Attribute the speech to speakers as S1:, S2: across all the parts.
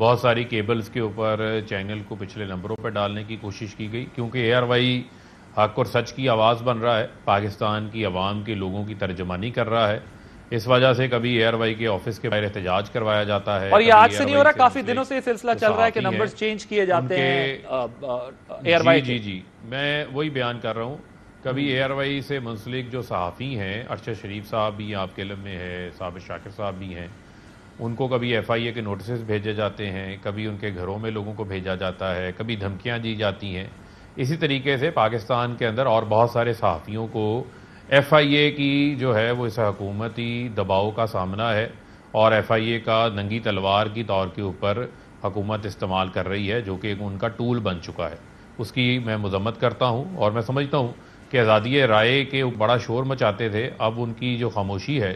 S1: بہت ساری کیبلز کے اوپر چینل کو پچھلے نمبروں پہ ڈالنے کی کوشش کی گئی، کیونکہ اے آر وائی حق اور سچ کی آواز بن رہا ہے، پاکستان کی عوام کے لوگوں کی ترجمانی کر رہا ہے۔ اس وجہ سے کبھی اے آر وائی کے آفس کے باہر احتجاج کروایا جاتا ہے،
S2: اور یہ آج سے نہیں ہو رہا، کافی دنوں سے یہ سلسلہ چل رہا ہے کہ نمبرز چینج کیے جاتے ہیں اے آر وائی۔
S1: جی میں وہی بیان کر رہا ہوں، کبھی اے آر وائی سے منسلک جو صحافی ہیں، ارشد شریف صاحب بھی آپ کے علم میں ہے، ثابت شاکر صاحب بھی ہیں، ان کو کبھی ایف آئی اے کے نوٹسز بھیجے جاتے ہیں، کبھی ان کے گھروں میں لوگوں کو بھیجا جاتا ہے، کبھی دھمکیاں دی جاتی ہیں۔ اسی طریقے سے پاکستان کے اندر اور بہت سارے صحافیوں کو ایف آئی اے کی جو ہے وہ اس حکومتی دباؤ کا سامنا ہے، اور ایف آئی اے کا ننگی تلوار کی طور کے اوپر حکومت استعمال کر رہی ہے، جو کہ ان کا ٹول بن چکا ہے۔ اس کی میں مذمت کرتا ہوں، اور میں سمجھتا ہوں کہ آزادی رائے کے بڑا شور مچاتے تھے، اب ان کی جو خاموشی ہے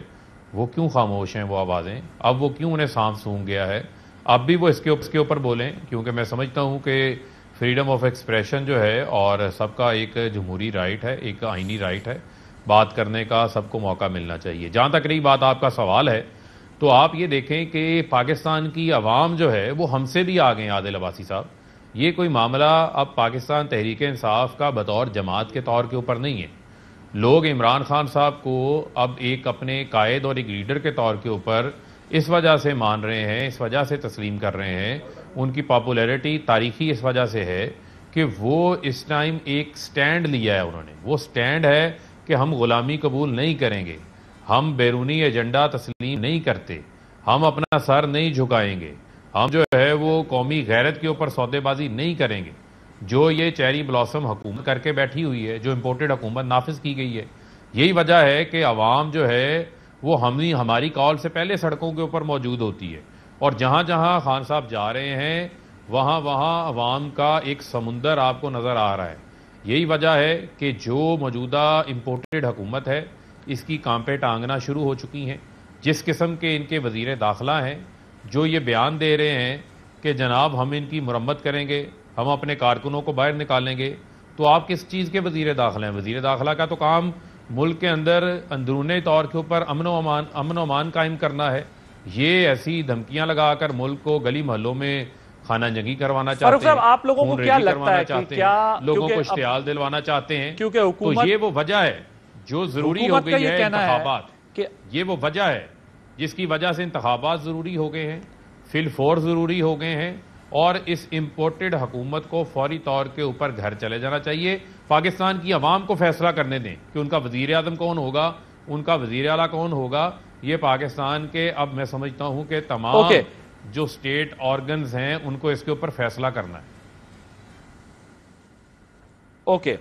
S1: وہ کیوں خاموش ہیں وہ آوازیں، اب وہ کیوں انہیں سانپ سونگ گیا ہے، اب بھی وہ اس کے اوپر بولیں، کیونکہ میں سمجھتا ہوں کہ فریڈم آف ایکسپریشن جو ہے اور سب کا ایک جمہوری رائٹ ہے، ایک آئینی رائٹ ہے، بات کرنے کا سب کو موقع ملنا چاہیے۔ جہاں تک رہی بات آپ کا سوال ہے، تو آپ یہ دیکھیں کہ پاکستان کی عوام جو ہے وہ ہم سے بھی آگے ہیں عادل عباسی صاحب۔ یہ کوئی معاملہ اب پاکستان تحریک انصاف کا بطور جماعت کے طور کے اوپر نہیں ہے۔ لوگ عمران خان صاحب کو اب ایک اپنے قائد اور ایک لیڈر کے طور کے اوپر اس وجہ سے مان رہے ہیں، اس وجہ سے تسلیم کر رہے ہیں، ان کی پاپولیرٹی تاریخی اس وجہ سے ہے کہ وہ اس ٹائم ایک سٹینڈ لیا ہے، انہوں نے وہ سٹینڈ ہے کہ ہم غلامی قبول نہیں کریں گے، ہم بیرونی ایجنڈا تسلیم نہیں کرتے، ہم اپنا سر نہیں جھکائیں گے، ہم جو ہے وہ قومی غیرت کے اوپر سودے بازی نہیں کریں گے۔ جو یہ چیری بلاسم حکومت کر کے بیٹھی ہوئی ہے، جو امپورٹڈ حکومت نافذ کی گئی ہے، یہی وجہ ہے کہ عوام جو ہے وہ ہماری کال سے پہلے سڑکوں کے اوپر موجود ہوتی ہے، اور جہاں جہاں خان صاحب جا رہے ہیں وہاں عوام کا ایک سمندر آپ کو نظر آ رہا ہے۔ یہی وجہ ہے کہ جو موجودہ امپورٹڈ حکومت ہے اس کی کانپیں ٹانگنا شروع ہو چکی ہیں۔ جس قسم کے ان کے وزیر داخلہ ہیں جو یہ بیان دے رہے ہیں کہ جناب ہم ان کی مرمت کریں گے، ہم اپنے کارکنوں کو باہر نکالیں گے، تو آپ کس چیز کے وزیر داخلہ ہیں؟ وزیر داخلہ کا تو کام ملک کے اندر اندرونی طور کے اوپر امن و امان قائم کرنا ہے۔ یہ ایسی دھمکیاں لگا کر ملک کو گلی محلوں میں خانہ جنگی کروانا چاہتے ہیں،
S2: آپ لوگوں کو کیا لگتا ہے کہ کیا
S1: لوگوں کو اشتعال دلوانا چاہتے ہیں،
S2: کیونکہ حکومت
S1: تو یہ وہ وجہ ہے جو ضروری ہو گئی ہے انتخابات، یہ وہ وجہ ہے جس کی وجہ سے انتخابات ضروری ہو گئے ہیں، فی الفور ضروری ہو گئے ہیں، اور اس امپورٹڈ حکومت کو فوری طور کے اوپر گھر چلے جانا چاہیے۔ پاکستان کی عوام کو فیصلہ کرنے دیں کہ ان کا وزیر اعظم کون ہوگا، ان کا وزیر اعلیٰ کون ہوگا۔ یہ پاکستان کے اب میں سمجھتا ہوں کہ تمام جو سٹیٹ آرگنز ہیں ان کو اس کے اوپر فیصلہ کرنا ہے۔
S2: اوکے،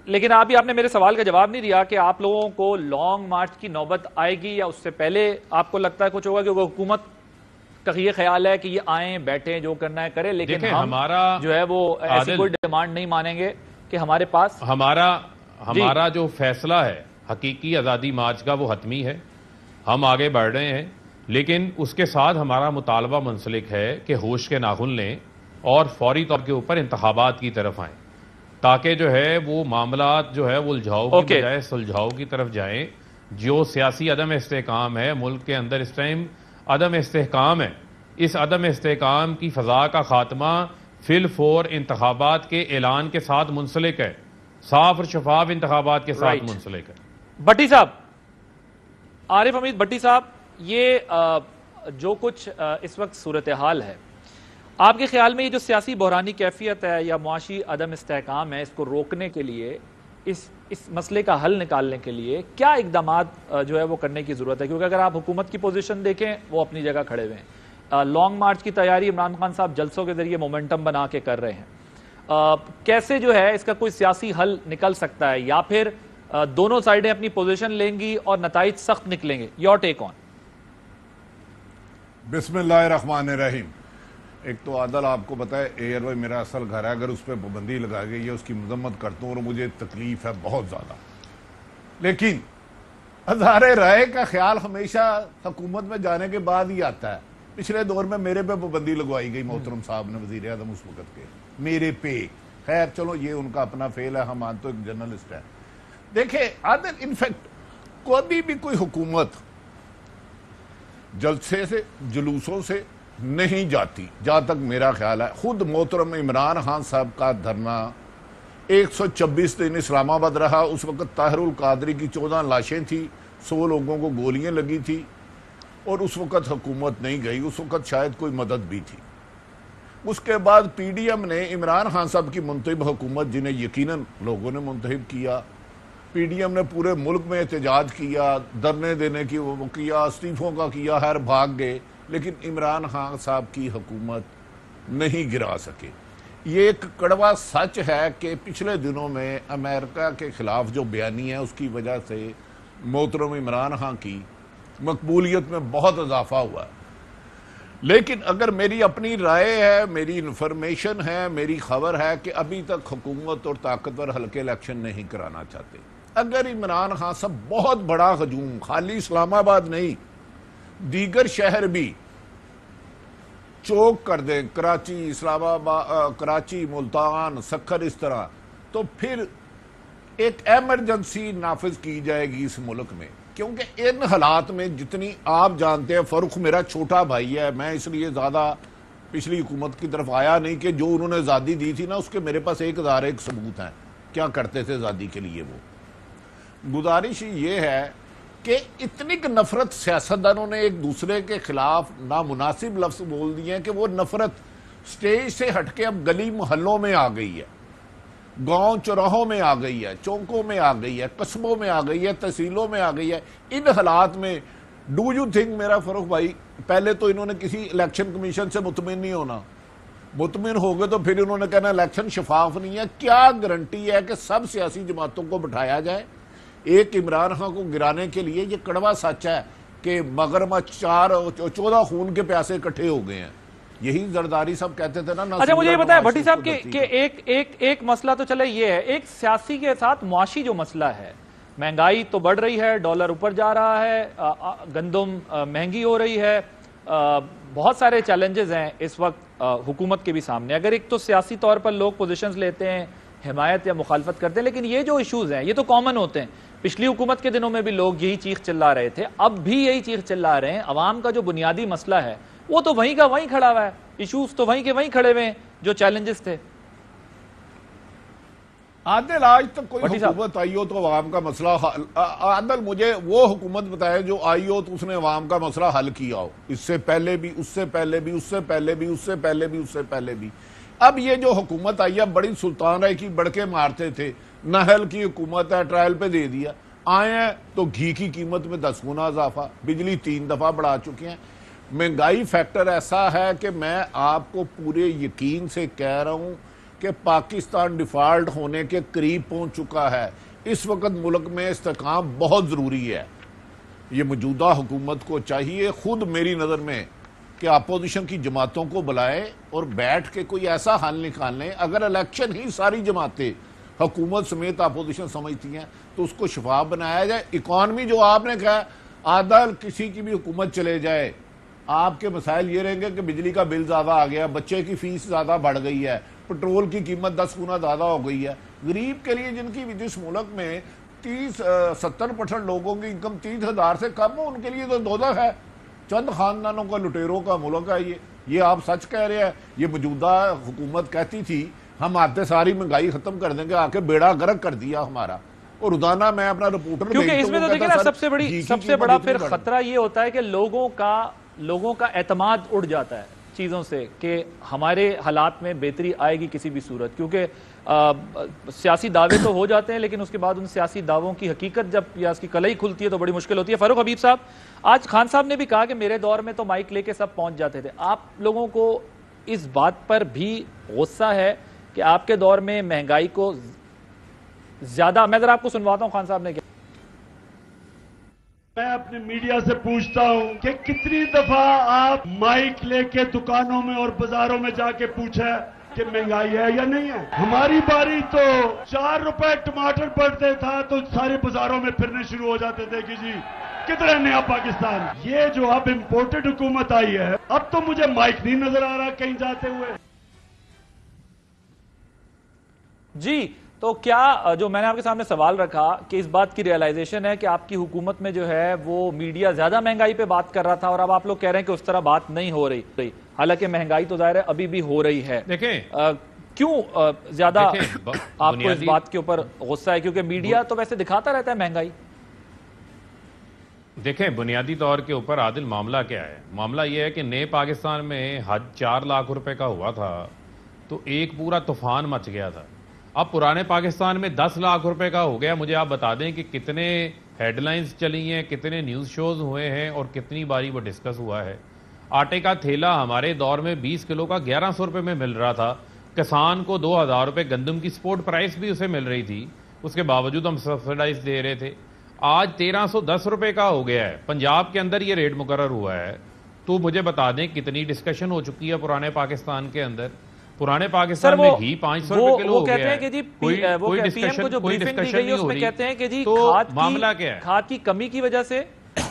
S2: لیکن ابھی آپ نے میرے سوال کا جواب نہیں دیا کہ آپ لوگوں کو لانگ مارچ کی نوبت آئے گی یا اس سے پہلے آپ کو لگتا ہے کچھ ہوگا، کیونکہ حکومت کا یہ خیال ہے کہ یہ آئیں بیٹھیں جو کرنا ہے کرے، لیکن ہمارا جو ہے وہ ایسی کوئی ڈیمانڈ نہیں مانیں گے کہ ہمارے پاس
S1: ہمارا جو فیصلہ ہے حقیقی آزادی مارچ کا وہ حتمی ہے، ہم آگے بڑھ رہے ہیں، لیکن اس کے ساتھ ہمارا مطالبہ منسلک ہے کہ ہوش کے ناخن لیں اور فوری طور کے اوپر انتخابات کی طرف آئیں، تاکہ جو ہے وہ معاملات جو ہے وہ الجھاؤ کی بجائے سلجھاؤ کی طرف جائیں۔ جو سیاسی عدم استحکام ہے ملک کے اندر اس ٹائم عدم استحکام ہے، اس عدم استحکام کی فضا کا خاتمہ فی الفور انتخابات کے اعلان کے ساتھ منسلک ہے، صاف اور شفاف انتخابات کے ساتھ منسلک ہے۔
S2: بھٹی صاحب، عارف حمید بھٹی صاحب، یہ جو کچھ اس وقت صورتحال ہے، آپ کے خیال میں یہ جو سیاسی بحرانی کیفیت ہے یا معاشی عدم استحکام ہے، اس کو روکنے کے لیے، اس مسئلے کا حل نکالنے کے لیے کیا اقدامات جو ہے وہ کرنے کی ضرورت ہے؟ کیونکہ اگر آپ حکومت کی پوزیشن دیکھیں وہ اپنی جگہ کھڑے ہوئے ہیں، لانگ مارچ کی تیاری عمران خان صاحب جلسوں کے ذریعے مومنٹم بنا کے کر رہے ہیں، کیسے جو ہے اس کا کوئی سیاسی حل نکل سکتا ہے، یا پھر دونوں سائیڈیں اپنی پوزیشن لیں گی اور نتائج سخت نکلیں گے؟ یور ٹیک آن۔
S3: بسم اللہ الرحمن الرحیم۔ ایک تو عادل آپ کو پتا ہے اے آر وائی میرا اصل گھر ہے، اگر اس پہ پابندی لگائی گئی ہے اس کی مذمت کرتا ہوں اور مجھے تکلیف ہے بہت زیادہ، لیکن اظہار رائے کا خیال ہمیشہ حکومت میں جانے کے بعد ہی آتا ہے۔ پچھلے دور میں میرے پہ پابندی لگوائی گئی محترم صاحب نے، وزیر اعظم اس وقت کے، میرے پہ، خیر چلو یہ ان کا اپنا فیل ہے، ہم آن تو ایک جرنلسٹ ہے۔ دیکھیں عادل، انفیکٹ کبھی بھی کوئی حکومت جلسے سے، جلوسوں سے نہیں جاتی جہاں تک میرا خیال ہے. خود محترم عمران خان صاحب کا دھرنا 126 دن اسلام آباد رہا. اس وقت طاہر القادری کی 14 لاشیں تھیں, 100 لوگوں کو گولیاں لگی تھی, اور اس وقت حکومت نہیں گئی. اس وقت شاید کوئی مدد بھی تھی. اس کے بعد پی ڈی ایم نے عمران خان صاحب کی منتخب حکومت, جنہیں یقیناً لوگوں نے منتخب کیا, پی ڈی ایم نے پورے ملک میں احتجاج کیا, دھرنے دینے کی وہ کیا, استعفوں کا کیا, ہر بھاگ گئے, لیکن عمران خان صاحب کی حکومت نہیں گرا سکے. یہ ایک کڑوا سچ ہے کہ پچھلے دنوں میں امریکہ کے خلاف جو بیانی ہے اس کی وجہ سے محترم عمران خان کی مقبولیت میں بہت اضافہ ہوا ہے. لیکن اگر میری اپنی رائے ہے, میری انفارمیشن ہے, میری خبر ہے کہ ابھی تک حکومت اور طاقتور حلقے الیکشن نہیں کرانا چاہتے. اگر عمران خان صاحب بہت بڑا ہجوم, خالی اسلام آباد نہیں دیگر شہر بھی چوک کر دیں, کراچی, اسلام آباد, کراچی, ملتان, سکھر, اس طرح, تو پھر ایک ایمرجنسی نافذ کی جائے گی اس ملک میں. کیونکہ ان حالات میں جتنی آپ جانتے ہیں, فاروق میرا چھوٹا بھائی ہے, میں اس لیے زیادہ پچھلی حکومت کی طرف آیا نہیں کہ جو انہوں نے آزادی دی تھی نا اس کے میرے پاس 1001 ثبوت ہیں کیا کرتے تھے آزادی کے لیے. وہ گزارش یہ ہے کہ اتنی نفرت سیاستدانوں نے ایک دوسرے کے خلاف نامناسب لفظ بول دیے ہیں کہ وہ نفرت سٹیج سے ہٹ کے اب گلی محلوں میں آ گئی ہے, گاؤں چوراہوں میں آ گئی ہے, چونکوں میں آ گئی ہے, قصبوں میں آ گئی ہے, تحصیلوں میں آ گئی ہے. ان حالات میں ڈو یو تھنک میرا فاروق بھائی, پہلے تو انہوں نے کسی الیکشن کمیشن سے مطمئن نہیں ہونا, مطمئن ہو گئے تو پھر انہوں نے کہنا الیکشن شفاف نہیں ہے. کیا گارنٹی ہے کہ سب سیاسی جماعتوں کو بٹھایا جائے ایک عمران خان کو گرانے کے لیے؟ یہ کڑوا سچ ہے کہ مگرمچھ 14 خون کے پیاسے اکٹھے ہو گئے ہیں. یہی زرداری صاحب کہتے تھے نا.
S2: اچھا مجھے یہ بتائیں بھٹی صاحب کہ ایک مسئلہ تو چلے یہ ہے, ایک سیاسی کے ساتھ معاشی جو مسئلہ ہے, مہنگائی تو بڑھ رہی ہے, ڈالر اوپر جا رہا ہے, گندم مہنگی ہو رہی ہے, بہت سارے چیلنجز ہیں اس وقت حکومت کے بھی سامنے. اگر ایک تو سیاسی طور پر لوگ پوزیشنز لیتے ہیں, حمایت یا مخالفت کرتے ہیں, لیکن یہ جو ایشوز ہیں یہ تو کامن ہوتے ہیں. پچھلی حکومت کے دنوں میں بھی لوگ یہی چیخ چلا رہے تھے, اب بھی یہی چیخ چلا رہے ہیں. عوام کا جو بنیادی مسئلہ ہے وہ تو وہیں کا وہیں کھڑا ہوا ہے, ایشوز تو وہیں کے وہیں کھڑے ہوئے ہیں جو چیلنجز تھے.
S3: عادل آج تک کوئی حکومت آئی ہو تو عوام کا مسئلہ عادل مجھے وہ حکومت بتائے جو آئی ہو تو اس نے عوام کا مسئلہ حل کیا ہو, اس سے پہلے بھی, اس سے پہلے بھی, اس سے پہلے بھی, اس سے پہلے بھی, اس سے پہلے بھی. اب یہ جو حکومت آئی ہے بڑی سلطان رائے کی بڑکے مارتے تھے, نہل کی حکومت ہے, ٹرائل پہ دے دیا, آئے ہیں تو گھی کی قیمت میں 10 گنا اضافہ, بجلی 3 دفعہ بڑھا چکے ہیں. مہنگائی فیکٹر ایسا ہے کہ میں آپ کو پورے یقین سے کہہ رہا ہوں کہ پاکستان ڈیفالٹ ہونے کے قریب پہنچ چکا ہے. اس وقت ملک میں استحکام بہت ضروری ہے. یہ موجودہ حکومت کو چاہیے خود میری نظر میں کہ اپوزیشن کی جماعتوں کو بلائے اور بیٹھ کے کوئی ایسا حل نکال لیں. اگر الیکشن ہی ساری جماعتیں حکومت سمیت اپوزیشن سمجھتی ہیں تو اس کو شفاف بنایا جائے. اکانومی جو آپ نے کہا, عادل کسی کی بھی حکومت چلے جائے آپ کے مسائل یہ رہیں گے کہ بجلی کا بل زیادہ آ گیا, بچے کی فیس زیادہ بڑھ گئی ہے, پٹرول کی قیمت 10 گنا زیادہ ہو گئی ہے. غریب کے لیے جن کی جس ملک میں 70% لوگوں کی انکم 30,000 سے کم ہو, ان کے لیے تو دوزخ ہے. چند خاندانوں کا لٹیروں کا ملک ہے یہ آپ سچ کہہ رہے ہیں. یہ موجودہ حکومت کہتی تھی ہم آتے ساری مہنگائی ختم کر دیں گے, آ کے بیڑا غرق کر دیا ہمارا. اور روزانہ میں اپنا رپورٹر
S2: کیونکہ اس میں تو دیکھیں نا سب سے بڑا پھر خطرہ یہ ہوتا ہے کہ لوگوں کا اعتماد اڑ جاتا ہے چیزوں سے کہ ہمارے حالات میں بہتری آئے گی کسی بھی صورت. کیونکہ سیاسی دعوے تو ہو جاتے ہیں لیکن اس کے بعد ان سیاسی دعووں کی حقیقت جب یا اس کی کلئی کھلتی ہے تو بڑی مشکل ہوتی ہے. فاروق حبیب صاحب, آج خان صاحب نے بھی کہا کہ میرے دور میں تو مائک لے کے سب پہنچ جاتے تھے. آپ لوگوں کو اس بات پر بھی غصہ ہے کہ آپ کے دور میں مہنگائی کو زیادہ, میں ذرا آپ کو سنواتا ہوں خان صاحب نے کیا.
S4: میں اپنے میڈیا سے پوچھتا ہوں کہ کتنی دفعہ آپ مائک لے کے دکانوں میں اور بازاروں میں جا کے پوچھیں کہ مہنگائی ہے یا نہیں ہے. ہماری باری تو 4 روپے ٹماٹر پڑتے تھا تو سارے بازاروں میں پھرنے شروع ہو جاتے تھے کہ جی کتنا نیا پاکستان. یہ جو اب امپورٹڈ حکومت آئی ہے اب تو مجھے مائک نہیں نظر آ رہا کہیں جاتے ہوئے.
S2: جی تو کیا جو میں نے آپ کے سامنے سوال رکھا کہ اس بات کی ریئلائزیشن ہے کہ آپ کی حکومت میں جو ہے وہ میڈیا زیادہ مہنگائی پہ بات کر رہا تھا اور اب آپ لوگ کہہ رہے ہیں کہ اس طرح بات نہیں ہو رہی. حالانکہ مہنگائی تو ظاہر ہے ابھی بھی ہو رہی ہے.
S1: دیکھیں
S2: کیوں زیادہ آپ کو اس بات کے اوپر غصہ ہے؟ کیونکہ میڈیا تو ویسے دکھاتا رہتا ہے مہنگائی.
S1: دیکھیں بنیادی طور کے اوپر عادل معاملہ کیا ہے؟ معاملہ یہ ہے کہ نئے پاکستان میں حج 4 لاکھ روپے کا ہوا تھا تو ایک پورا طوفان مچ گیا تھا. اب پرانے پاکستان میں 10 لاکھ روپے کا ہو گیا. مجھے آپ بتا دیں کہ کتنے ہیڈ لائنز چلی ہیں, کتنے نیوز شوز ہوئے ہیں اور کتنی باری وہ ڈسکس ہوا ہے. آٹے کا تھیلا ہمارے دور میں 20 کلو کا 1100 روپے میں مل رہا تھا. کسان کو 2000 روپے گندم کی سپورٹ پرائس بھی اسے مل رہی تھی, اس کے باوجود ہم سبسڈائز دے رہے تھے. آج 1310 روپے کا ہو گیا ہے. پنجاب کے اندر یہ ریٹ مقرر ہوا ہے. تو مجھے بتا دیں کتنی ڈسکشن ہو چکی ہے پرانے پاکستان کے اندر. پرانے پاکستان میں گھی 500 روپے کلو ہو گیا ہے. کوئی ڈسکشن نہیں ہو رہی. تو معاملہ کیا ہے؟
S2: کھاد کی کمی کی وجہ سے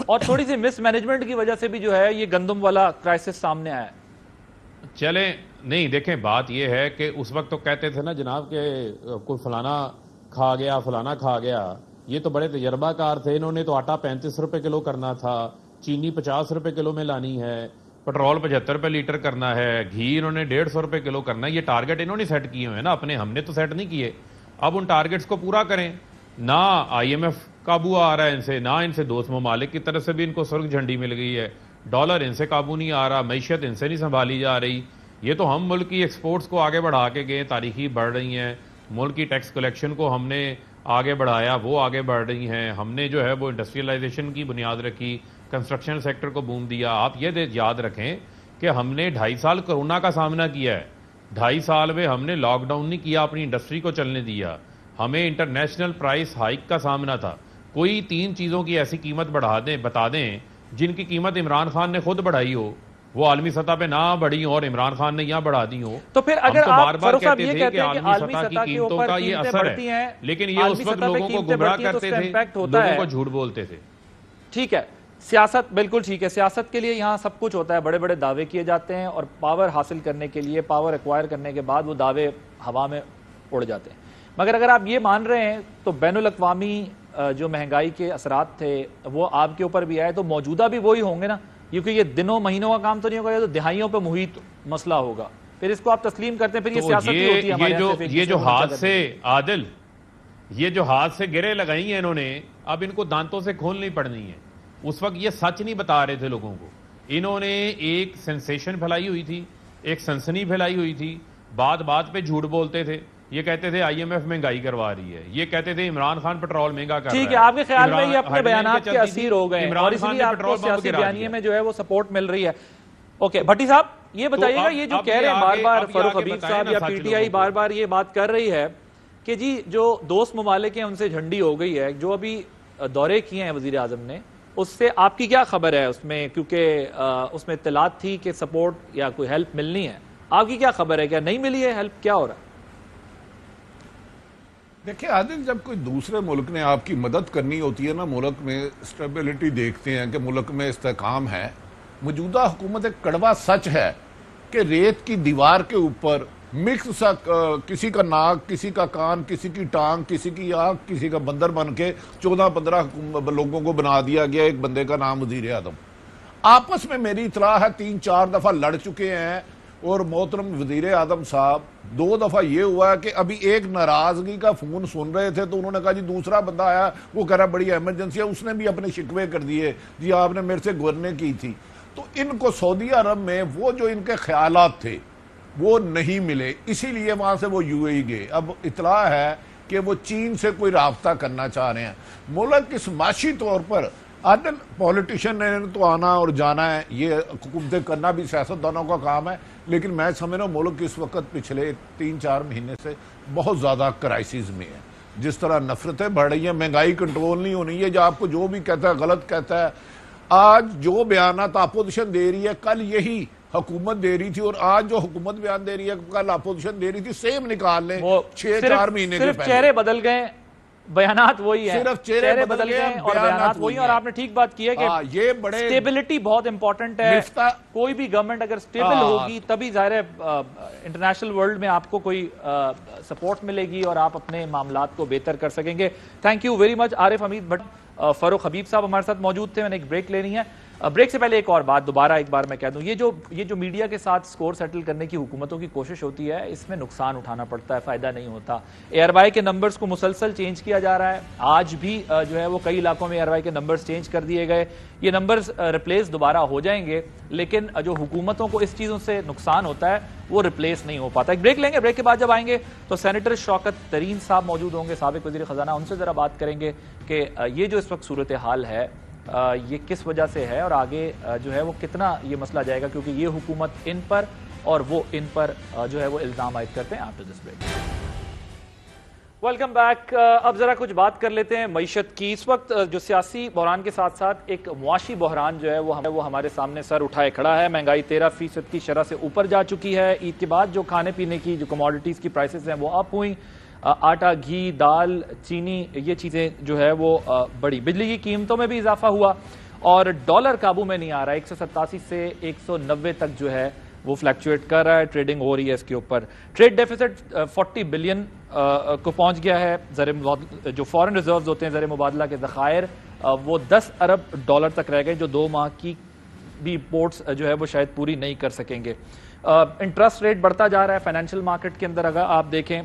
S2: اور تھوڑی سی مس مینجمنٹ کی وجہ سے بھی جو ہے یہ گندم والا کرائسس سامنے آیا ہے.
S1: چلیں نہیں, دیکھیں بات یہ ہے کہ اس وقت تو کہتے تھے نا جناب کہ کوئی فلانا کھا گیا فلانا کھا گیا. یہ تو بڑے تجربہ کار تھے. انہوں نے تو آٹا 35 روپے کلو کرنا تھا, چینی 50 روپے کلو میں لانی ہے, پٹرول 75 روپے لیٹر کرنا ہے, گھی انہوں نے 150 روپے کلو کرنا ہے. یہ ٹارگٹ انہوں نے سیٹ کیے ہوئے ہیں نا اپنے, ہم نے تو سیٹ نہیں کیے. اب ان ٹارگٹس کو پورا کریں. نہ IMF قابو آ رہا ہے ان سے, نہ ان سے دوست ممالک کی طرف سے بھی ان کو سرخ جھنڈی مل گئی ہے. ڈالر ان سے قابو نہیں آ رہا, معیشت ان سے نہیں سنبھالی جا رہی. یہ تو ہم ملک کی ایکسپورٹس کو آگے بڑھا کے گئے, تاریخی بڑھ رہی ہیں. ملک کی ٹیکس کلیکشن کو ہم نے آگے بڑھایا, وہ آگے بڑھ رہی ہیں. ہم نے جو ہے وہ انڈسٹریلائزیشن کی بنیاد رکھی, کنسٹرکشن سیکٹر کو بوم دیا. آپ یہ یاد رکھیں کہ ہم نے 2.5 سال کرونا کا سامنا کیا ہے. 2.5 سال میں ہم نے لاک ڈاؤن نہیں کیا, اپنی انڈسٹری کو چلنے دیا. ہمیں انٹرنیشنل پرائس ہائیک کا سامنا تھا. کوئی 3 چیزوں کی ایسی قیمت بتا دیں جن کی قیمت عمران خان نے خود بڑھائی ہو, وہ عالمی سطح پہ نہ بڑھی اور عمران خان نے یہاں بڑھا دی ہو.
S2: تو پھر اگر
S1: بار بار کہتے تھے کہ عالمی سطح کی قیمتوں کا یہ اثر ہے, لیکن یہ اس وقت لوگوں کو گمراہ کرتے تھے, لوگوں کو جھوٹ بولتے تھے.
S2: ٹھیک ہے, سیاست بالکل ٹھیک ہے. سیاست کے لیے یہاں سب کچھ ہوتا ہے, بڑے بڑے دعوے کیے جاتے ہیں اور پاور حاصل کرنے کے لیے, پاور ایکوائر کرنے کے بعد وہ دعوے ہوا میں اڑ جاتے ہیں. مگر اگر آپ یہ مان رہے ہیں تو بین الاقوامی جو مہنگائی کے اثرات تھے وہ آپ کے اوپر بھی آئے, تو موجودہ بھی وہی ہوں گے نا, کیونکہ یہ دنوں مہینوں کا کام تو نہیں ہوگا, یہ تو دہائیوں پہ محیط مسئلہ ہوگا. پھر اس کو آپ تسلیم کرتے ہیں, پھر یہ سیاست ہی ہوتی ہے ہمارے یہاں سے.
S1: یہ جو ہاتھ سے عادل, یہ جو ہاتھ سے گرے لگائی ہیں انہوں نے, اب ان کو دانتوں سے کھولنی پڑنی ہے. اس وقت یہ سچ نہیں بتا رہے تھے لوگوں کو. انہوں نے ایک سینسیشن پھیلائی ہوئی تھی, ایک سنسنی پھیلائی ہوئی تھی, بات پہ جھوٹ بولتے تھے. یہ کہتے تھے IMF مہنگائی کروا رہی ہے, یہ کہتے تھے عمران خان پیٹرول مہنگا کر رہا ہے.
S2: ٹھیک ہے, آپ کے خیال میں یہ اپنے بیانات کے اسیر ہو گئے اور اس لیے آپ کو سیاسی بیانیے میں جو ہے وہ سپورٹ مل رہی ہے. اوکے بھٹی صاحب یہ بتائیے گا, یہ جو کہہ رہے ہیں بار بار فاروق حبیب صاحب یا PTI بار بار یہ بات کر رہی ہے کہ جی جو دوست ممالک ہیں ان سے جھنڈی ہو گئی ہے, جو ابھی دورے کیے ہیں وزیر اعظم نے, اس سے آپ کی کیا خبر ہے اس میں؟ کیونکہ اس میں اطلاعات تھی کہ سپورٹ یا کوئی ہیلپ ملنی ہے, آپ کی کیا خبر ہے؟ کیا نہیں ملی ہے ہیلپ, کیا ہو رہا ہے؟
S3: دیکھیں عادل, جب کوئی دوسرے ملک نے آپ کی مدد کرنی ہوتی ہے نا, ملک میں اسٹیبلٹی دیکھتے ہیں کہ ملک میں استحکام ہے. موجودہ حکومت ایک کڑوا سچ ہے کہ ریت کی دیوار کے اوپر مکس سا کسی کا ناک, کسی کا کان, کسی کی ٹانگ, کسی کی آنکھ, کسی کا بندر بن کے 14-15 لوگوں کو بنا دیا گیا. ایک بندے کا نام وزیر اعظم. آپس میں میری اطلاع ہے 3-4 دفعہ لڑ چکے ہیں, اور محترم وزیر اعظم صاحب 2 دفعہ یہ ہوا ہے کہ ابھی ایک ناراضگی کا فون سن رہے تھے تو انہوں نے کہا جی دوسرا بندہ آیا, وہ کہہ رہا بڑی ایمرجنسی ہے, اس نے بھی اپنے شکوے کر دیے, جی آپ نے میرے سے گزرنے کی تھی. تو ان کو سعودی عرب میں وہ جو ان کے خیالات تھے وہ نہیں ملے, اسی لیے وہاں سے وہ UAE گئے. اب اطلاع ہے کہ وہ چین سے کوئی رابطہ کرنا چاہ رہے ہیں. ملک اس معاشی طور پر عادل, پولیٹیشین نے تو آنا اور جانا ہے, یہ حکومتیں کرنا بھی سیاستدانوں کا کام ہے, لیکن میں سمجھ رہا ہوں ملک اس وقت پچھلے 3-4 مہینے سے بہت زیادہ کرائسس میں ہے. جس طرح نفرتیں بڑھ رہی ہیں, مہنگائی کنٹرول نہیں ہونی ہے, جو آپ کو جو بھی کہتا ہے غلط کہتا ہے. آج جو بیانات اپوزیشن دے رہی ہے کل یہی حکومت دے رہی تھی, اور آج جو حکومت بیان دے رہی ہے کل اپوزیشن دے رہی تھی. سیم نکال لیں 6-4 مہینے کے
S2: صرف چہرے بدل گئے, بیانات وہی ہیں,
S3: صرف چہرے بدل گئے
S2: اور بیانات وہی ہیں. اور آپ نے ٹھیک بات کی ہے کہ
S3: یہ بڑے
S2: سٹیبلٹی بہت امپورٹنٹ ہے. کوئی بھی گورنمنٹ اگر سٹیبل ہوگی تبھی ظاہر ہے انٹرنیشنل ورلڈ میں آپ کو کوئی سپورٹ ملے گی اور آپ اپنے معاملات کو بہتر کر سکیں گے. تھینک یو ویری مچ عارف حمید بھٹ. فاروق حبیب صاحب ہمارے ساتھ موجود تھے, میں نے ایک بریک لینی ہے. بریک سے پہلے ایک اور بات دوبارہ ایک بار میں کہہ دوں, یہ جو میڈیا کے ساتھ سکور سیٹل کرنے کی حکومتوں کی کوشش ہوتی ہے, اس میں نقصان اٹھانا پڑتا ہے, فائدہ نہیں ہوتا. اے آر وائی کے نمبرز کو مسلسل چینج کیا جا رہا ہے. آج بھی جو ہے وہ کئی علاقوں میں اے آر وائی کے نمبرز چینج کر دیے گئے. یہ نمبرز ریپلیس دوبارہ ہو جائیں گے, لیکن جو حکومتوں کو اس چیزوں سے نقصان ہوتا ہے وہ ریپلیس نہیں ہو پاتا. ایک بریک لیں گے, بریک کے بعد جب آئیں گے تو سینیٹر شوکت ترین صاحب موجود ہوں گے, سابق وزیر خزانہ. ان سے ذرا بات کریں گے کہ یہ جو اس وقت صورتحال ہے یہ کس وجہ سے ہے, اور آگے جو ہے وہ کتنا یہ مسئلہ جائے گا, کیونکہ یہ حکومت ان پر اور وہ ان پر جو ہے وہ الزام عائد کرتے ہیں. After this break welcome back. اب ذرا کچھ بات کر لیتے ہیں معیشت کی. اس وقت جو سیاسی بحران کے ساتھ ساتھ ایک معاشی بحران جو ہے وہ ہمارے سامنے سر اٹھائے کھڑا ہے. مہنگائی 13% کی شرح سے اوپر جا چکی ہے. عید کے بعد جو کھانے پینے کی جو کموڈیٹیز کی پرائسز ہیں وہ اپ ہوئیں. آٹا, گھی, دال, چینی, یہ چیزیں جو ہے وہ بڑی. بجلی کی قیمتوں میں بھی اضافہ ہوا اور ڈالر قابو میں نہیں آ رہا. 187 سے 190 تک جو ہے وہ فلیکچویٹ کر رہا ہے. ٹریڈنگ ہو رہی ہے اس کے اوپر. ٹریڈ ڈیفیسٹ 40 بلین کو پہنچ گیا ہے. جو فورن ریزروز ہوتے ہیں زر مبادلہ کے ذخائر, وہ 10 ارب ڈالر تک رہ گئے, جو 2 ماہ کی بھی امپورٹس جو ہے وہ شاید پوری نہیں کر سکیں گے. انٹرسٹ ریٹ بڑھتا جا رہا ہے فائنینشیل مارکیٹ کے اندر. اگر آپ دیکھیں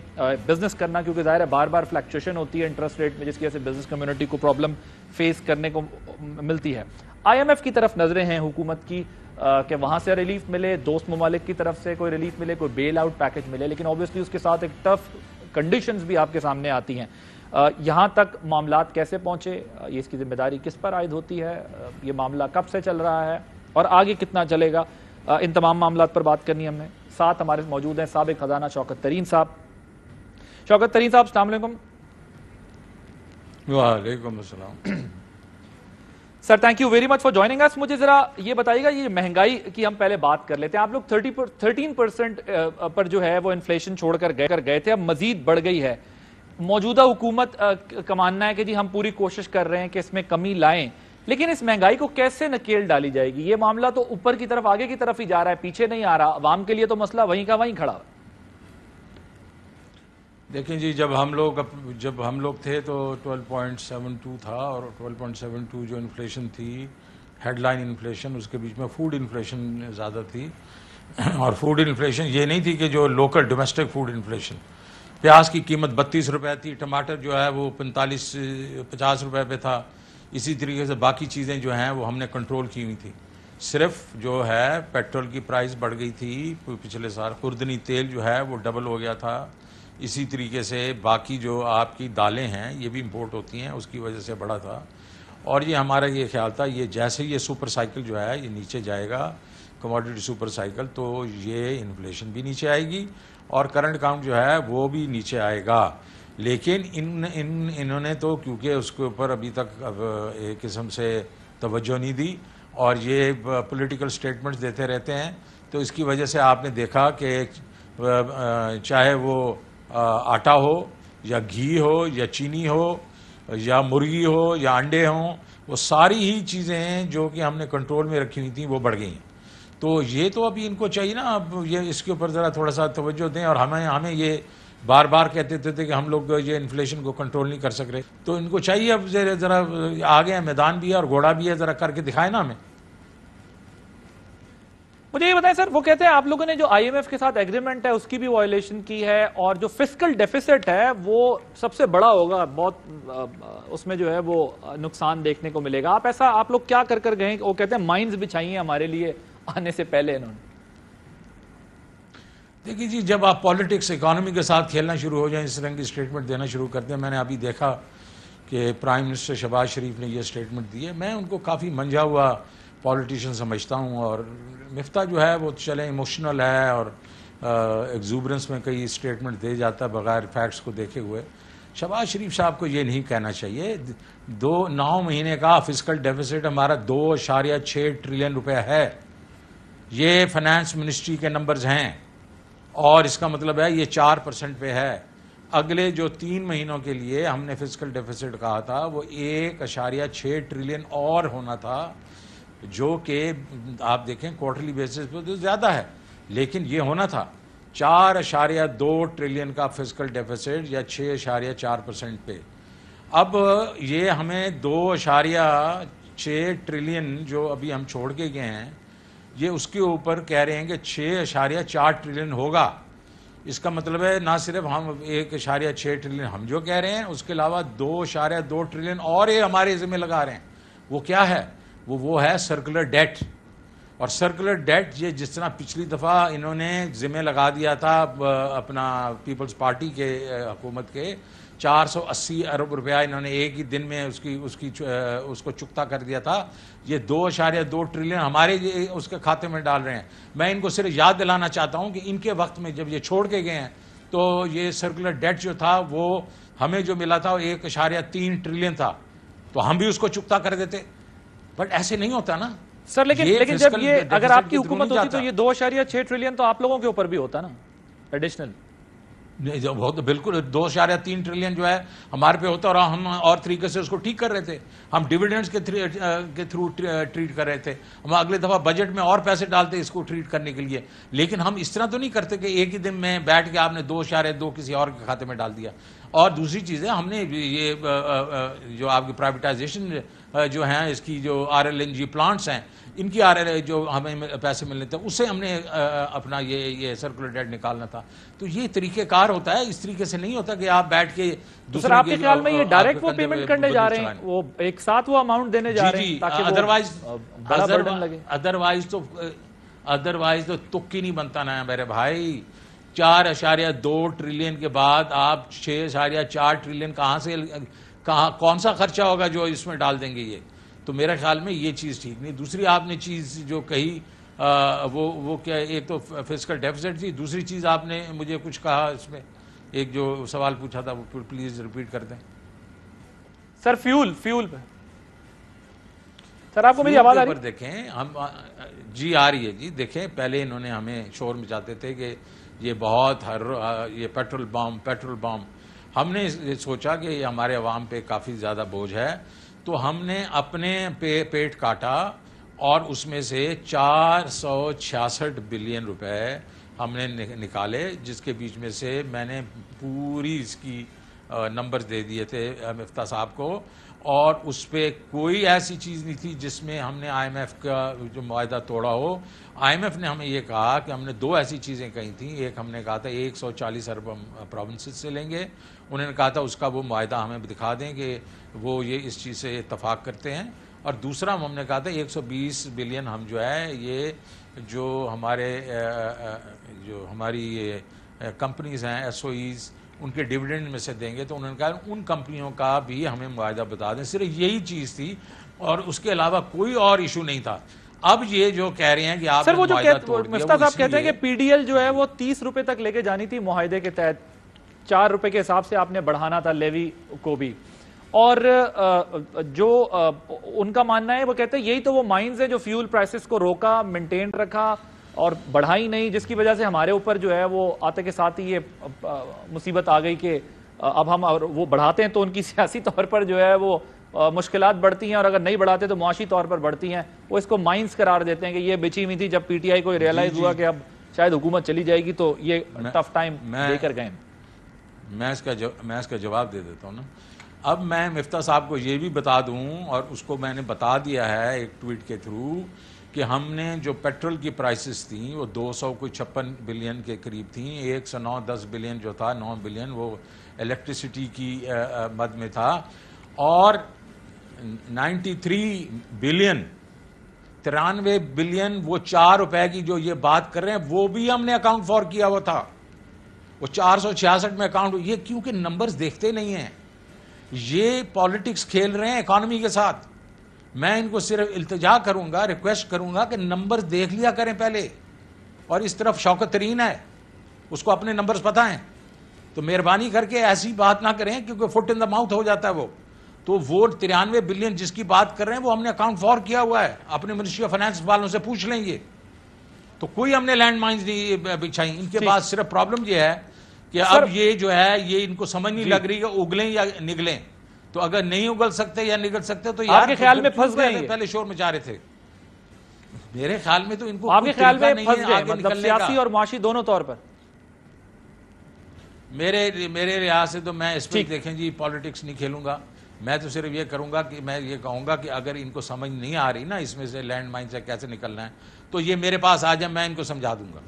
S2: بزنس کرنا, کیونکہ ظاہر ہے بار بار فلیکچویشن ہوتی ہے انٹرسٹ ریٹ میں, جس کی وجہ سے بزنس کمیونٹی کو پرابلم فیس کرنے کو ملتی ہے. آئی ایم ایف کی طرف نظریں ہیں حکومت کی کہ وہاں سے ریلیف ملے, دوست ممالک کی طرف سے کوئی ریلیف ملے, کوئی بیل آؤٹ پیکج ملے, لیکن اوبویسلی اس کے ساتھ ایک ٹف کنڈیشنز بھی آپ کے سامنے آتی ہیں. یہاں تک معاملات کیسے پہنچے, یہ اس کی ذمہ داری کس پر عائد ہوتی ہے, یہ معاملہ کب سے چل رہا ہے اور آگے کتنا چلے گا, ان تمام معاملات پر بات کرنی ہم نے. ساتھ ہمارے موجود ہیں سابق خزانہ شوکت ترین صاحب. شوکت ترین صاحب السلام علیکم.
S5: وعلیکم السلام
S2: sir, thank you very much for joining us. مجھے ذرا یہ بتائیے گا, یہ مہنگائی کی ہم پہلے بات کر لیتے ہیں. آپ لوگ 13% پر جو ہے وہ انفلیشن چھوڑ کر گئے تھے, اب مزید بڑھ گئی ہے. موجودہ حکومت کا ماننا ہے کہ جی ہم پوری کوشش کر رہے ہیں کہ اس میں کمی لائیں, لیکن اس مہنگائی کو کیسے نکیل ڈالی جائے گی؟ یہ معاملہ تو اوپر کی طرف, آگے کی طرف ہی جا رہا ہے, پیچھے نہیں آ رہا. عوام کے لیے تو مسئلہ وہیں کا وہیں کھڑا.
S5: دیکھیں جی, جب ہم لوگ تھے تو 12.72 تھا, اور 12.72 جو انفلیشن تھی ہیڈ لائن انفلیشن, اس کے بیچ میں فوڈ انفلیشن زیادہ تھی. اور فوڈ انفلیشن یہ نہیں تھی کہ جو لوکل ڈومیسٹک فوڈ انفلیشن. پیاز کی قیمت 32 روپے تھی, ٹماٹر جو ہے وہ 45-50 روپے پہ تھا. اسی طریقے سے باقی چیزیں جو ہیں وہ ہم نے کنٹرول کی ہوئی تھی. صرف جو ہے پیٹرول کی پرائس بڑھ گئی تھی پچھلے سال, خوردنی تیل جو ہے وہ ڈبل ہو گیا تھا. اسی طریقے سے باقی جو آپ کی دالیں ہیں یہ بھی امپورٹ ہوتی ہیں, اس کی وجہ سے بڑھا تھا. اور یہ ہمارا یہ خیال تھا یہ جیسے یہ سپر سائیکل جو ہے یہ نیچے جائے گا, کموڈیٹی سپر سائیکل, تو یہ انفلیشن بھی نیچے آئے گی اور کرنٹ اکاؤنٹ جو ہے وہ بھی نیچے آئے گا. لیکن انہوں نے تو کیونکہ اس کے اوپر ابھی تک اب ایک قسم سے توجہ نہیں دی, اور یہ پولیٹیکل سٹیٹمنٹس دیتے رہتے ہیں, تو اس کی وجہ سے آپ نے دیکھا کہ چاہے وہ آٹا ہو یا گھی ہو یا چینی ہو یا مرغی ہو یا انڈے ہوں, وہ ساری ہی چیزیں جو کہ ہم نے کنٹرول میں رکھی ہوئی تھیں وہ بڑھ گئی ہیں. تو یہ تو ابھی ان کو چاہیے نا, اب یہ اس کے اوپر ذرا تھوڑا سا توجہ دیں. اور ہمیں یہ بار بار کہتے تھے کہ ہم لوگ یہ انفلیشن کو کنٹرول نہیں کر سک رہے, تو ان کو چاہیے اب ذرا آگے ہیں, میدان بھی ہے اور گھوڑا بھی ہے, ذرا کر کے دکھائے نا ہمیں.
S2: مجھے یہ بتائیں سر, وہ کہتے ہیں آپ لوگوں نے جو آئی ایم ایف کے ساتھ ایگریمنٹ ہے اس کی بھی وائلیشن کی ہے, اور جو فسکل ڈیفیسٹ ہے وہ سب سے بڑا ہوگا, بہت اس میں جو ہے وہ نقصان دیکھنے کو ملے گا. آپ لوگ کیا کر گئے؟ وہ کہتے ہیں مائنز بچھائی ہیں ہمارے لیے آنے سے پہلے انہوں نے.
S5: دیکھیے جی, جب آپ پالیٹکس اکانومی کے ساتھ کھیلنا شروع ہو جائیں, اس طرح کی اسٹیٹمنٹ دینا شروع کرتے ہیں. میں نے ابھی دیکھا کہ پرائم منسٹر شہباز شریف نے یہ اسٹیٹمنٹ دی ہے. میں ان کو کافی منجھا ہوا پالیٹیشین سمجھتا ہوں, اور مفتاح جو ہے وہ چلیں ایموشنل ہے اور ایگزوبرنس میں کئی اسٹیٹمنٹ دے جاتا ہے بغیر فیکٹس کو دیکھے ہوئے. شہباز شریف صاحب کو یہ نہیں کہنا چاہیے. 9 مہینے کا فسکل ڈیفیسٹ ہمارا 2.6 ٹریلین روپے ہے. یہ فائنانس منسٹری کے نمبرز ہیں, اور اس کا مطلب ہے یہ 4% پہ ہے. اگلے جو 3 مہینوں کے لیے ہم نے فسکل ڈیفیسٹ کہا تھا وہ 1.6 ٹریلین اور ہونا تھا, جو کہ آپ دیکھیں کوارٹرلی بیسس پہ تو زیادہ ہے, لیکن یہ ہونا تھا 4.2 ٹریلین کا فسکل ڈیفیسٹ یا 6.4% پہ. اب یہ ہمیں 6 ٹریلین جو ابھی ہم چھوڑ کے گئے ہیں یہ اس کے اوپر کہہ رہے ہیں کہ 6.4 ٹریلین ہوگا. اس کا مطلب ہے نہ صرف ہم 1.6 ٹریلین ہم جو کہہ رہے ہیں, اس کے علاوہ 2.2 ٹریلین اور یہ ہمارے ذمہ لگا رہے ہیں. وہ کیا ہے؟ وہ ہے سرکولر ڈیٹ. اور سرکولر ڈیٹ یہ جس طرح پچھلی دفعہ انہوں نے ذمہ لگا دیا تھا اپنا پیپلز پارٹی کے حکومت کے 480 ارب روپیہ انہوں نے ایک ہی دن میں اس کو چکتا کر دیا تھا. یہ 2.2 ٹریلین ہمارے اس کے کھاتے میں ڈال رہے ہیں. میں ان کو صرف یاد دلانا چاہتا ہوں کہ ان کے وقت میں جب یہ چھوڑ کے گئے ہیں تو یہ سرکولر ڈیٹ جو تھا وہ ہمیں جو ملا تھا وہ 1.3 ٹریلین تھا, تو ہم بھی اس کو چکتا کر دیتے. بٹ ایسے نہیں ہوتا نا
S2: سر. لیکن جب یہ اگر آپ کی حکومت ہوتی تو یہ 2.6 ٹریلین تو آپ لوگوں کے اوپر بھی ہوتا نا ایڈیشنل.
S5: بالکل 2.3 ٹریلین جو ہے ہمارے پہ ہوتا, اور ہم اور طریقے سے اس کو ٹھیک کر رہے تھے. ہم ڈیویڈنڈز کے تھرو ٹریٹ کر رہے تھے. ہم اگلے دفعہ بجٹ میں اور پیسے ڈالتے اس کو ٹریٹ کرنے کے لیے. لیکن ہم اس طرح تو نہیں کرتے کہ ایک ہی دن میں بیٹھ کے آپ نے 2.2 کسی اور کے کھاتے میں ڈال دیا. اور دوسری چیز ہے, ہم نے یہ جو آپ کی پرائیویٹائزیشن جو ہیں اس کی جو RLNG پلانٹس ہیں ان کی جو ہمیں پیسے ملنے تھے اس سے ہم نے اپنا یہ سرکولر ڈیٹ نکالنا تھا. تو یہ طریقہ کار ہوتا ہے, اس طریقے سے نہیں ہوتا کہ آپ بیٹھ کے
S2: دوسرے. آپ کے خیال میں یہ ڈائریکٹ وہ پیمنٹ کرنے جا رہے ہیں, وہ ایک ساتھ وہ اماؤنٹ دینے جا رہے ہیں تاکہ
S5: ادروائز تو تک ہی نہیں بنتا نا میرے بھائی. 4.2 ٹریلین کے بعد آپ 6.4 ٹریلین کون سا خرچہ ہوگا جو اس میں ڈال دیں گے یہ. تو میرے خیال میں یہ چیز ٹھیک نہیں. دوسری آپ نے چیز جو کہی وہ کیا, ایک تو فسکل ڈیفیسٹ تھی, دوسری چیز آپ نے مجھے کچھ کہا اس میں ایک جو سوال پوچھا تھا وہ پلیز ریپیٹ کر دیں
S2: سر. فیول پہ سر آپ کو میری آواز آ رہی ہے؟
S5: دیکھیں ہم جی آ رہی ہے جی. دیکھیں پہلے انہوں نے ہمیں شور مچاتے تھے کہ یہ بہت یہ پیٹرول بام. ہم نے سوچا کہ یہ ہمارے عوام پہ کافی زیادہ بوجھ ہے, تو ہم نے اپنے پیٹ کاٹا اور اس میں سے 466 بلین روپے ہم نے نکالے, جس کے بیچ میں سے میں نے پوری اس کی نمبرز دے دیے تھے مفتاح صاحب کو. اور اس پہ کوئی ایسی چیز نہیں تھی جس میں ہم نے IMF کا جو معاہدہ توڑا ہو. IMF نے ہمیں یہ کہا کہ ہم نے 2 ایسی چیزیں کہی تھیں. ایک ہم نے کہا تھا 140 ارب ہم پروونسز سے لیں گے, انہوں نے کہا تھا اس کا وہ معاہدہ ہمیں دکھا دیں کہ وہ یہ اس چیز سے اتفاق کرتے ہیں. اور دوسرا ہم نے کہا تھا 120 بلین ہم جو ہے یہ جو ہماری یہ کمپنیز ہیں SOEs ان کے ڈیویڈنڈ میں سے دیں گے. تو انہوں نے کہا ان کمپنیوں کا بھی ہمیں معاہدہ بتا دیں. صرف یہی چیز تھی اور اس کے علاوہ کوئی اور ایشو نہیں تھا. اب یہ جو کہہ رہے ہیں کہ آپ
S2: سر وہ جو مفتاح صاحب کہتے ہیں کہ PDL جو ہے وہ 30 روپے تک لے کے جانی تھی معاہدے کے تحت, 4 روپے کے حساب سے آپ نے بڑھانا تھا لیوی کو بھی. اور جو ان کا ماننا ہے وہ کہتے ہیں یہی تو وہ مائنز ہیں جو فیول پرائسز کو روکا, مینٹین رکھا اور بڑھائی نہیں, جس کی وجہ سے ہمارے اوپر جو ہے وہ آتے کے ساتھ ہی یہ مصیبت آ گئی کہ اب ہم وہ بڑھاتے ہیں تو ان کی سیاسی طور پر جو ہے وہ مشکلات بڑھتی ہیں, اور اگر نہیں بڑھاتے تو معاشی طور پر بڑھتی ہیں. وہ اس کو مائنز قرار دیتے ہیں کہ یہ بچی ہوئی تھی. جب PTI کو ریئلائز ہوا کہ اب شاید حکومت چلی جائے گی تو یہ ٹف ٹائم لے کر گئے.
S5: میں اس کا جواب دے دیتا ہوں نا. اب میں مفتاح صاحب کو یہ بھی بتا دوں, اور اس کو میں نے بتا دیا ہے ایک ٹویٹ کے تھرو, کہ ہم نے جو پیٹرول کی پرائسز تھیں وہ 256 بلین کے قریب تھیں. 109 بلین جو تھا 9 بلین وہ الیکٹریسٹی کی مد میں تھا, اور 93 بلین 93 بلین وہ 4 روپے کی جو یہ بات کر رہے ہیں وہ بھی ہم نے اکاؤنٹ فار کیا ہوا تھا. وہ 466 میں اکاؤنٹ. یہ کیونکہ نمبرز دیکھتے نہیں ہیں, یہ پالیٹکس کھیل رہے ہیں اکانومی کے ساتھ. میں ان کو صرف التجا کروں گا, ریکویسٹ کروں گا کہ نمبرز دیکھ لیا کریں پہلے. اور اس طرف شوکت ترین ہے, اس کو اپنے نمبرز پتہ ہیں, تو مہربانی کر کے ایسی بات نہ کریں کیونکہ فٹ ان دا ماؤتھ ہو جاتا ہے وہ. تو وہ 93 بلین جس کی بات کر رہے ہیں وہ ہم نے اکاؤنٹ فار کیا ہوا ہے. اپنے منسٹری آف فائنانس والوں سے پوچھ لیں گے. تو کوئی ہم نے لینڈ مائنز نہیں بچھائی. ان کے بعد صرف پرابلم یہ ہے کہ اب یہ جو ہے یہ ان کو سمجھ نہیں لگ رہی کہ اگلیں یا نگلیں. تو اگر نہیں اگل سکتے یا نگل سکتے تو
S2: آپ کے خیال میں پھنس گئے,
S5: پہلے شور مچا رہے تھے. میرے خیال میں تو ان کو
S2: آپ کے خیال میں پھنس گئے, مطلب سیاسی اور معاشی دونوں طور پر.
S5: میرے لحاظ سے تو میں اس پہ دیکھیں جی پالیٹکس نہیں کھیلوں گا. میں تو صرف یہ کروں گا کہ میں یہ کہوں گا کہ اگر ان کو سمجھ نہیں آ رہی نا اس میں سے لینڈ مائن سے کیسے نکلنا ہے تو یہ میرے پاس آ جائے, میں ان کو سمجھا دوں گا.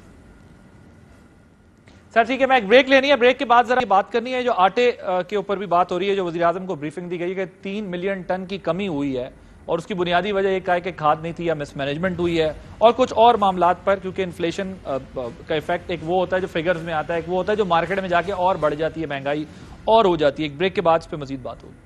S2: سر ٹھیک ہے, میں ایک بریک لینی ہے, بریک کے بعد ذرا بات کرنی ہے جو آٹے کے اوپر بھی بات ہو رہی ہے, جو وزیر اعظم کو بریفنگ دی گئی کہ 3 ملین ٹن کی کمی ہوئی ہے اور اس کی بنیادی وجہ یہ ہے کہ کھاد نہیں تھی یا مس مینجمنٹ ہوئی ہے, اور کچھ اور معاملات پر, کیونکہ انفلیشن کا ایفیکٹ ایک وہ ہوتا ہے جو فگرز میں آتا ہے, ایک وہ ہوتا ہے جو مارکیٹ میں جا کے اور بڑھ جاتی ہے, مہنگائی اور ہو جاتی ہے. ایک بریک کے بعد اس پہ مزید بات ہوگی.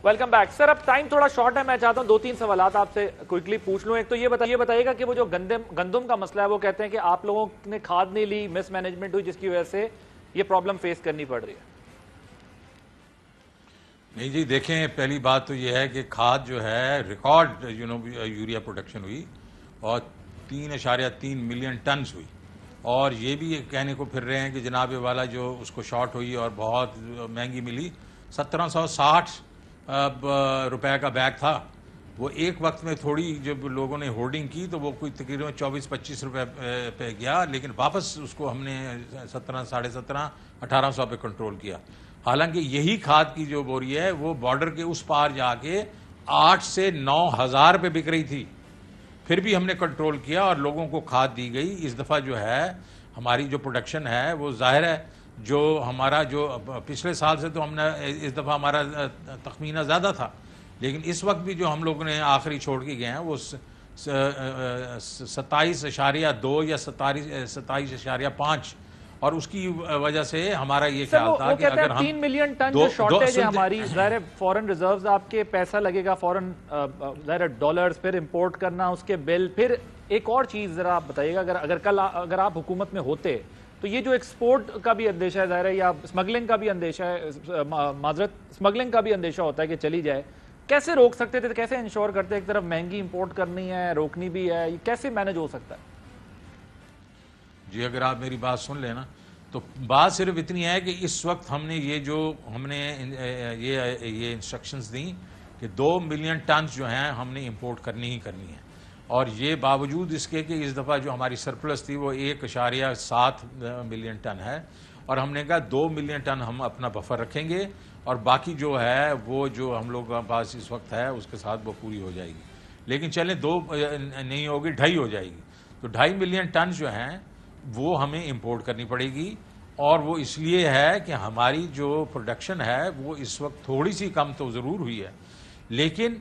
S2: Welcome back. سر اب ٹائم تھوڑا شارٹ ہے, میں چاہتا ہوں 2-3 سوالات آپ سے کوئکلی پوچھ لوں. ایک تو یہ بتائیے گا کہ وہ جو گندم کا مسئلہ ہے وہ کہتے ہیں کہ آپ لوگوں نے کھاد نہیں لی, مس مینجمنٹ ہوئی, جس کی وجہ سے یہ پرابلم فیس کرنی پڑ رہی ہے.
S5: نہیں جی, دیکھیں پہلی بات تو یہ ہے کہ کھاد جو ہے ریکارڈ یوریا پروڈکشن ہوئی اور 3.3 ملین ٹنز ہوئی, اور یہ بھی کہنے کو پھر رہے ہیں کہ جناب والا جو اس کو شارٹ ہوئی اور بہت مہنگی ملی, 1760 روپے کا بیگ تھا وہ, ایک وقت میں تھوڑی جب لوگوں نے ہولڈنگ کی تو وہ کوئی تقریباً 24-25 روپے پہ گیا, لیکن واپس اس کو ہم نے 1700 1800 پہ کنٹرول کیا. حالانکہ یہی کھاد کی جو بوری ہے وہ بارڈر کے اس پار جا کے 8 سے 9 ہزار پہ بک رہی تھی, پھر بھی ہم نے کنٹرول کیا اور لوگوں کو کھاد دی گئی. اس دفعہ جو ہے ہماری جو پروڈکشن ہے وہ ظاہر ہے جو ہمارا جو پچھلے سال سے تو ہم نے اس دفعہ ہمارا تخمینہ زیادہ تھا, لیکن اس وقت بھی جو ہم لوگوں نے آخری چھوڑ کے گئے ہیں وہ 27.2 یا 27.5, اور اس کی وجہ سے ہمارا یہ خیال تھا کہ اگر ہم
S2: 3 ملین ٹن جو شارٹیج ہے ہماری, ظاہر فورن ریزروز آپ کے پیسہ لگے گا, فورن ظاہر ڈالرز, پھر امپورٹ کرنا, اس کے بل, پھر ایک اور چیز ذرا آپ بتائیے گا, اگر آپ حکومت میں ہوتے تو یہ جو ایکسپورٹ کا بھی اندیشہ ہے ظاہر ہے, یا اسمگلنگ کا بھی اندیشہ ہے, معذرت اسمگلنگ کا بھی اندیشہ ہوتا ہے کہ چلی جائے, کیسے روک سکتے تھے, کیسے انشور کرتے؟ ایک طرف مہنگی امپورٹ کرنی ہے, روکنی بھی ہے, یہ کیسے مینج ہو سکتا ہے؟
S5: جی اگر آپ میری بات سن لیں نا تو بات صرف اتنی ہے کہ اس وقت ہم نے یہ انسٹرکشنز دیں کہ 2 ملین ٹنز جو ہیں ہم نے امپورٹ کرنی ہی کرنی ہے, اور یہ باوجود اس کے کہ اس دفعہ جو ہماری سرپلس تھی وہ 1.7 ملین ٹن ہے, اور ہم نے کہا 2 ملین ٹن ہم اپنا بفر رکھیں گے, اور باقی جو ہے وہ جو ہم لوگ کے پاس اس وقت ہے اس کے ساتھ وہ پوری ہو جائے گی. لیکن چلیں 2 نہیں ہوگی, 2.5 ہو جائے گی, تو 2.5 ملین ٹن جو ہیں وہ ہمیں امپورٹ کرنی پڑے گی. اور وہ اس لیے ہے کہ ہماری جو پروڈکشن ہے وہ اس وقت تھوڑی سی کم تو ضرور ہوئی ہے, لیکن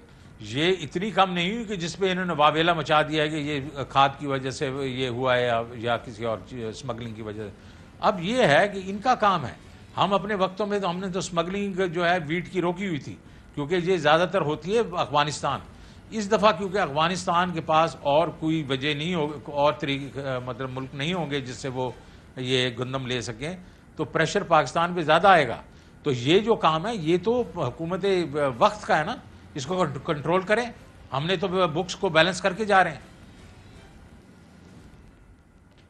S5: یہ اتنی کم نہیں ہوئی کہ جس پہ انہوں نے واویلا مچا دیا ہے کہ یہ کھاد کی وجہ سے یہ ہوا ہے یا کسی اور اسمگلنگ کی وجہ سے. اب یہ ہے کہ ان کا کام ہے, ہم اپنے وقتوں میں تو ہم نے تو اسمگلنگ جو ہے ویٹ کی روکی ہوئی تھی, کیونکہ یہ زیادہ تر ہوتی ہے افغانستان. اس دفعہ کیونکہ افغانستان کے پاس اور کوئی وجہ نہیں ہوگی, اور طریقے مطلب ملک نہیں ہوں گے جس سے وہ یہ گندم لے سکیں, تو پریشر پاکستان پہ زیادہ آئے گا. تو یہ جو کام ہے یہ تو حکومت وقت کا ہے نا, اس کو کنٹرول کریں. ہم نے تو بکس کو بیلنس کر کے جا رہے ہیں.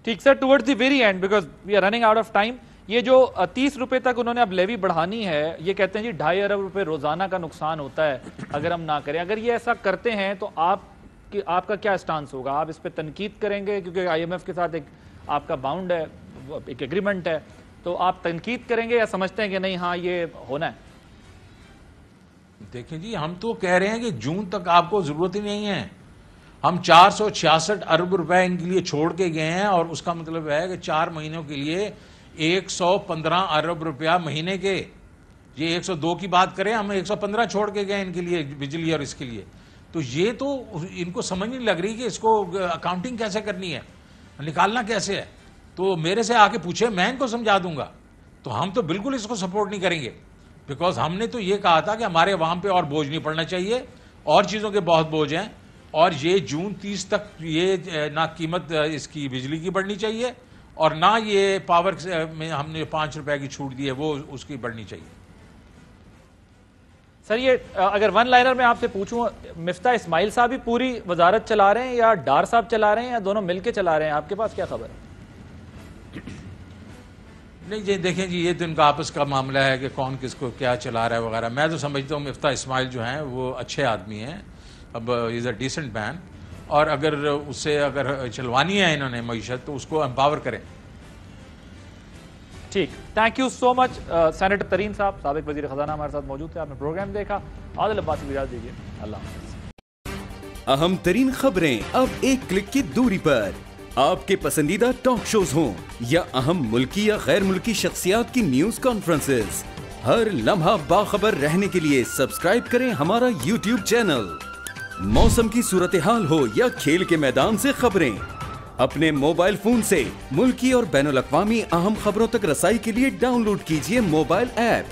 S2: ٹھیک sir, towards the very end because we are running out of time, یہ جو 30 روپے تک انہوں نے اب لیوی بڑھانی ہے, یہ کہتے ہیں جی 2.5 ارب روپے روزانہ کا نقصان ہوتا ہے اگر ہم نہ کریں. اگر یہ ایسا کرتے ہیں تو آپ کا کیا سٹانس ہوگا؟ آپ اس پہ تنقید کریں گے کیونکہ IMF کے ساتھ ایک آپ کا باؤنڈ ہے, ایک ایگریمنٹ ہے, تو آپ تنقید کریں گے یا سمجھتے ہیں کہ نہیں ہاں یہ ہونا ہے؟
S5: دیکھیں جی, ہم تو کہہ رہے ہیں کہ جون تک آپ کو ضرورت ہی نہیں ہے. ہم 466 ارب روپے ان کے لیے چھوڑ کے گئے ہیں, اور اس کا مطلب ہے کہ 4 مہینوں کے لیے 115 ارب روپیہ مہینے کے. یہ 102 کی بات کریں, ہم 115 چھوڑ کے گئے ان کے لیے بجلی اور اس کے لیے. تو یہ تو ان کو سمجھ نہیں لگ رہی کہ اس کو اکاؤنٹنگ کیسے کرنی ہے, نکالنا کیسے ہے. تو میرے سے آ کے پوچھے, میں ان کو سمجھا دوں گا. تو ہم تو بالکل اس کو سپورٹ نہیں کریں گے, بیکاز ہم نے تو یہ کہا تھا کہ ہمارے عوام پہ اور بوجھ نہیں پڑنا چاہیے, اور چیزوں کے بہت بوجھ ہیں, اور یہ جون 30 تک یہ نہ قیمت اس کی بجلی کی بڑھنی چاہیے, اور نہ یہ پاور میں ہم نے 5 روپے کی چھوٹ دی ہے وہ اس کی بڑھنی چاہیے.
S2: سر یہ اگر ون لائنر میں آپ سے پوچھوں, مفتاح اسماعیل صاحب بھی پوری وزارت چلا رہے ہیں یا ڈار صاحب چلا رہے ہیں یا دونوں مل کے چلا رہے ہیں؟ آپ کے پاس کیا خبر ہے؟
S5: نہیں جی دیکھیں جی, یہ تو ان کا آپس کا معاملہ ہے کہ کون کس کو کیا چلا رہا ہے وغیرہ. میں تو سمجھتا ہوں مفتاح اسماعیل جو ہیں وہ اچھے آدمی ہیں, اب از اے ڈیسنٹ مین, اور اگر اسے چلوانی ہے انہوں نے معیشت تو اس کو امپاور کریں.
S2: ٹھیک، thank you so much senator Tareen صاحب، سابق وزیر خزانہ ہمارے ساتھ موجود تھے، آپ نے پروگرام دیکھا. عادل عباسی کو اجازت دیجیے، اللہ حافظ.
S6: اہم ترین خبریں اب ایک کلک کی دوری پر. آپ کے پسندیدہ ٹاک شوز ہوں یا اہم ملکی یا غیر ملکی شخصیات کی نیوز کانفرنسز، ہر لمحہ باخبر رہنے کے لیے سبسکرائب کریں ہمارا یوٹیوب چینل. موسم کی صورتحال ہو یا کھیل کے میدان سے خبریں، اپنے موبائل فون سے ملکی اور بین الاقوامی اہم خبروں تک رسائی کے لیے ڈاؤن لوڈ کیجیے موبائل ایپ.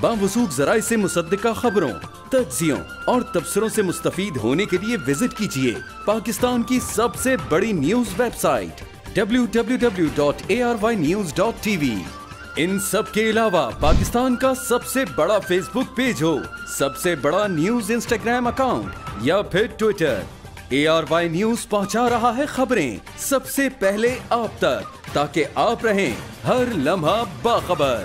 S6: باوثوق ذرائع سے مصدقہ خبروں، تجزیوں اور تبصروں سے مستفید ہونے کے لیے وزٹ کیجیے پاکستان کی سب سے بڑی نیوز ویب سائٹ www.arYnews.tv. ان سب کے علاوہ پاکستان کا سب سے بڑا فیس بک پیج ہو، سب سے بڑا نیوز انسٹاگرام اکاؤنٹ یا پھر ٹویٹر، ARY نیوز پہنچا رہا ہے خبریں سب سے پہلے آپ تک، تاکہ آپ رہیں ہر لمحہ باخبر.